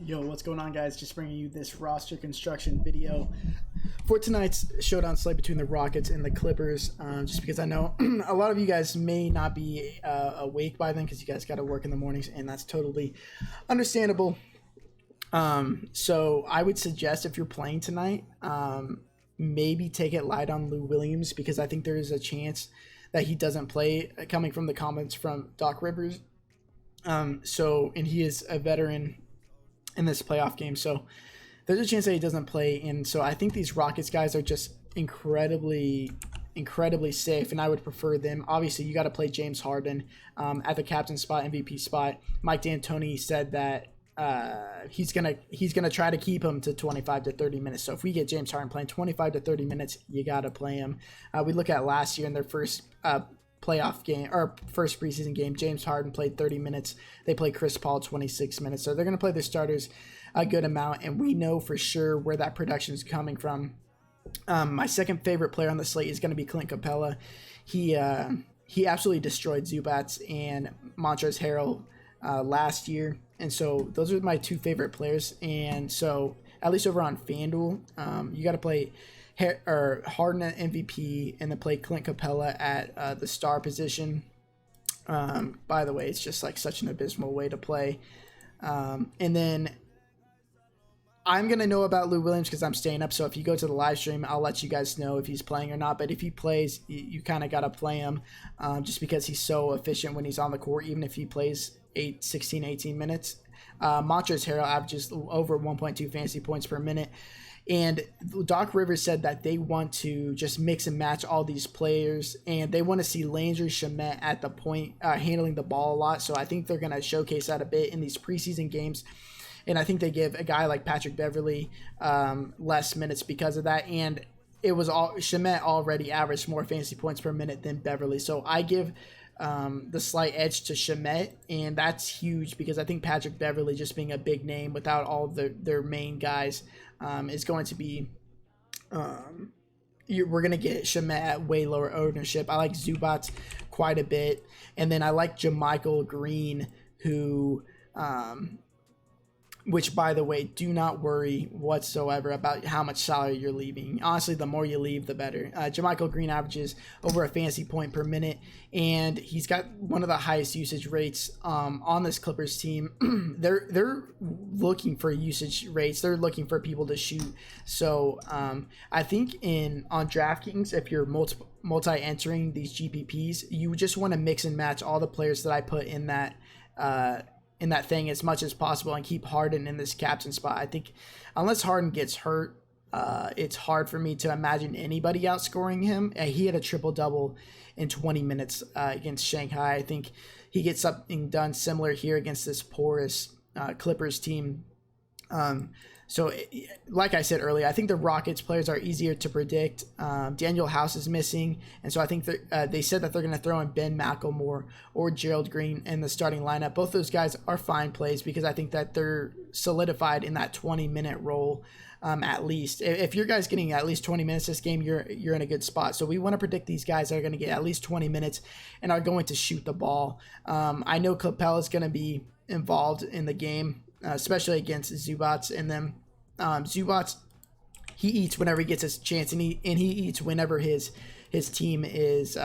Yo, what's going on, guys? Just bringing you this roster construction video for tonight's showdown slate between the Rockets and the Clippers. Just because I know a lot of you guys may not be awake by then because you guys got to work in the mornings, and that's totally understandable. So I would suggest if you're playing tonight, maybe take it light on Lou Williams because I think there is a chance that he doesn't play, coming from the comments from Doc Rivers. And he is a veteran in this playoff game, so there's a chance that he doesn't play. And so I think these Rockets guys are just incredibly safe, and I would prefer them. Obviously, you got to play James Harden at the captain spot, MVP spot. Mike D'Antoni said that he's gonna try to keep him to 25 to 30 minutes. So if we get James Harden playing 25 to 30 minutes, you got to play him. We look at last year in their first playoff game or first preseason game, James Harden played 30 minutes. They played Chris Paul 26 minutes. So they're going to play their starters a good amount, and we know for sure where that production is coming from. My second favorite player on the slate is going to be Clint Capella. He absolutely destroyed Zubats and Montrezl Harrell last year, and so those are my two favorite players. And so at least over on FanDuel, you got to play Harden at MVP and then play Clint Capella at the star position. By the way, it's just like such an abysmal way to play. And then I'm going to know about Lou Williams because I'm staying up. So if you go to the live stream, I'll let you guys know if he's playing or not. But if he plays, you kind of got to play him just because he's so efficient when he's on the court, even if he plays 16, 18 minutes. Montrezl Harrell averages over 1.2 fantasy points per minute. And Doc Rivers said that they want to just mix and match all these players, and they want to see Landry Shamet at the point, handling the ball a lot. So I think they're going to showcase that a bit in these preseason games. And I think they give a guy like Patrick Beverley less minutes because of that. And it was Shamet already averaged more fantasy points per minute than Beverley. So I give the slight edge to Shamet, and that's huge because I think Patrick Beverley, just being a big name without all their main guys, is going to be we're going to get Shamet at way lower ownership. I like Zubats quite a bit, and then I like JaMychal Green, who which, by the way, do not worry whatsoever about how much salary you're leaving. Honestly, the more you leave, the better. JaMychal Green averages over a fantasy point per minute, and he's got one of the highest usage rates on this Clippers team. They're looking for usage rates. They're looking for people to shoot. So I think on DraftKings, if you're multi-entering these GPPs, you just want to mix and match all the players that I put in that thing as much as possible and keep Harden in this captain spot. I think unless Harden gets hurt, it's hard for me to imagine anybody outscoring him. He had a triple-double in 20 minutes against Shanghai. I think he gets something done similar here against this porous Clippers team. So, like I said earlier, I think the Rockets players are easier to predict. Daniel House is missing, and so I think they said that they're going to throw in Ben McLemore or Gerald Green in the starting lineup. Both those guys are fine plays because I think that they're solidified in that 20-minute role at least. If your guy's getting at least 20 minutes this game, you're in a good spot. So we want to predict these guys that are going to get at least 20 minutes and are going to shoot the ball. I know Capella is going to be involved in the game, especially against Zubats, and then Zubats, he eats whenever he gets his chance, and he eats whenever his team is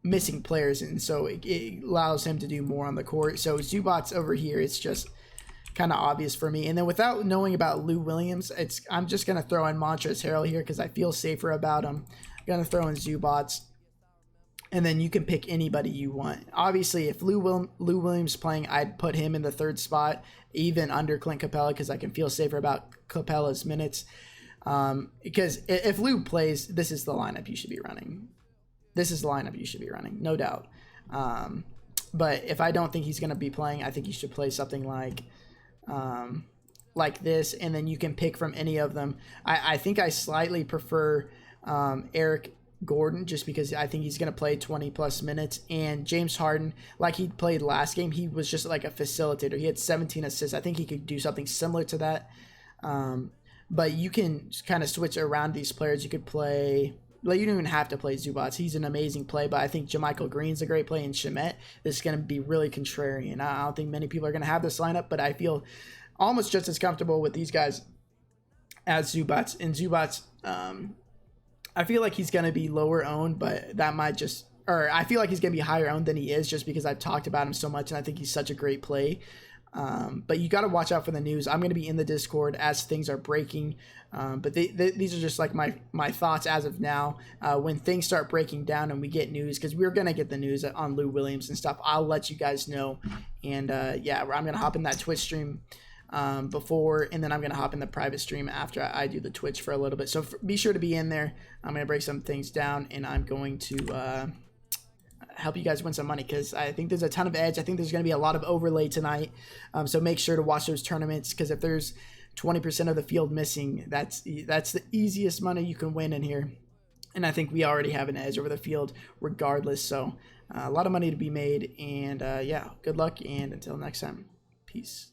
missing players, and so it allows him to do more on the court. So Zubats over here, it's just kind of obvious for me. And then without knowing about Lou Williams, I'm just gonna throw in Montrezl Harrell here because I feel safer about him. I'm gonna throw in Zubats. And then you can pick anybody you want. Obviously, if Lou Williams playing, I'd put him in the third spot, even under Clint Capella, because I can feel safer about Capella's minutes. Because if Lou plays, this is the lineup you should be running. No doubt. But if I don't think he's going to be playing, I think you should play something like this, and then you can pick from any of them. I think I slightly prefer Eric Gordon, just because I think he's going to play 20 plus minutes, and James Harden, like he played last game, he was just like a facilitator. He had 17 assists. I think he could do something similar to that. But you can kind of switch around these players. You could play like, you don't even have to play Zubats. He's an amazing play, but I think Jamichael Green's a great play, and Shemet is going to be really contrarian. I don't think many people are going to have this lineup, but I feel almost just as comfortable with these guys as Zubats. And Zubats, I feel like he's going to be lower owned, but that might just, or I feel like he's going to be higher owned than he is just because I've talked about him so much, and I think he's such a great play. But you got to watch out for the news. I'm going to be in the Discord as things are breaking. But these are just like my thoughts as of now. When things start breaking down and we get news, because we're going to get the news on Lou Williams and stuff, I'll let you guys know. And yeah, I'm going to hop in that Twitch stream before, and then I'm going to hop in the private stream after I do the Twitch for a little bit. So be sure to be in there. I'm going to break some things down, and I'm going to help you guys win some money, because I think there's a ton of edge. I think there's going to be a lot of overlay tonight. So make sure to watch those tournaments, because if there's 20% of the field missing, that's the easiest money you can win in here. And I think we already have an edge over the field regardless. So a lot of money to be made. And yeah, good luck, and until next time, peace.